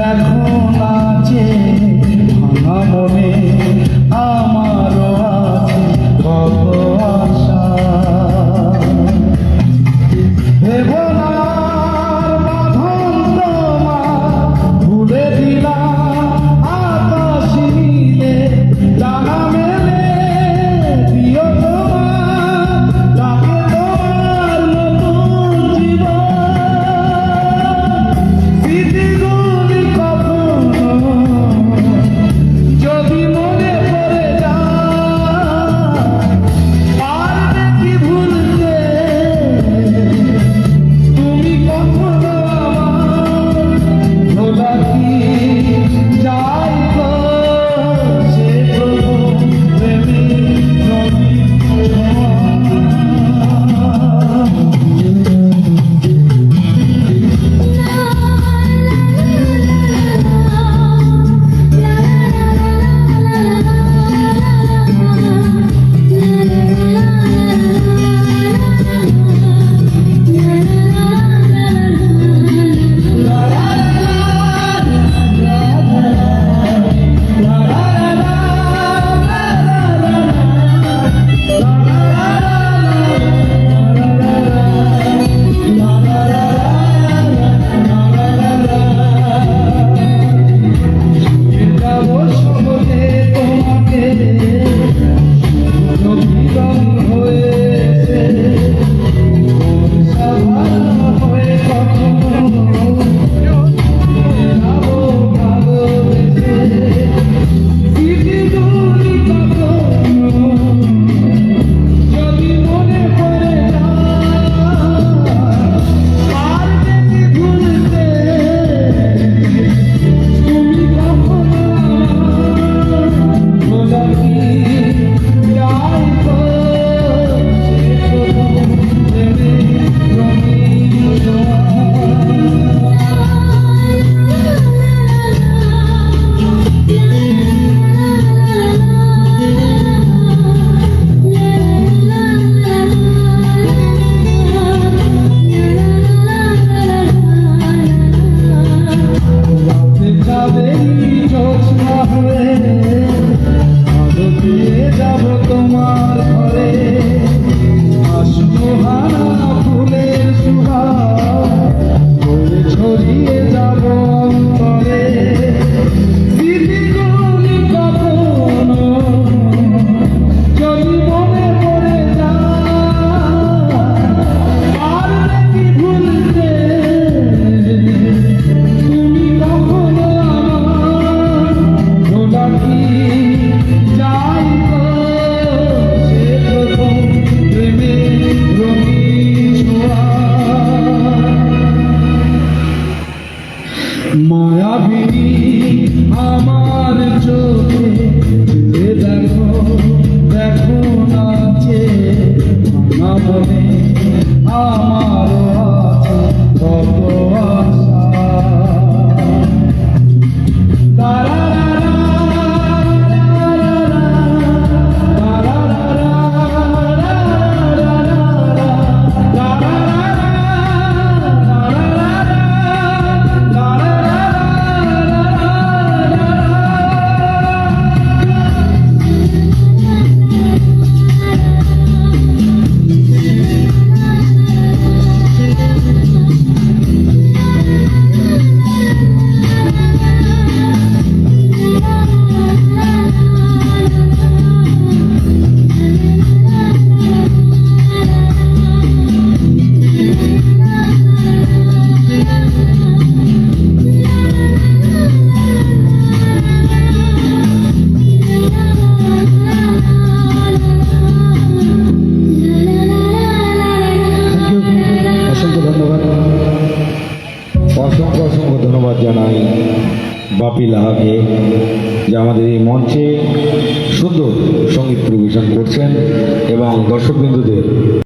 দেখো নাচে ভাঙা মনে আমারও আছে কত আশা। ভেবনার বাঁধন তোমার ভুলে দিলাম আকাশ নীলে জানা মেলে দিও তোমার ডাকে তোমার নতুন জীবন। স্মৃতিগুলি কখনো যদি মনে পড়ে যায় পারবে কি ভুলতে তুমি কখনো আমার ভোলা কি যাই গো সে প্রভু প্রেমী নবী তোমার ঘরে আসবহানা ফুলের সুবাস বয়ে ছড়িয়ে যাব অন্তরে। স্মৃতিগুলি কখনো যদি মনে পড়ে যায় পারবে কি ভুলতে তুমি কখনো আমার ভোলা কি যাই মায়াবী আমার চোখে দেখো দেখো নাচে ভাঙা মনে আমারও আছে কত আশা। অসংখ্য অসংখ্য ধন্যবাদ জানাই বাপি লাহাকে যে আমাদের এই মঞ্চে সুন্দর সঙ্গীত পরিবেশন করছেন এবং দর্শকবৃন্দদের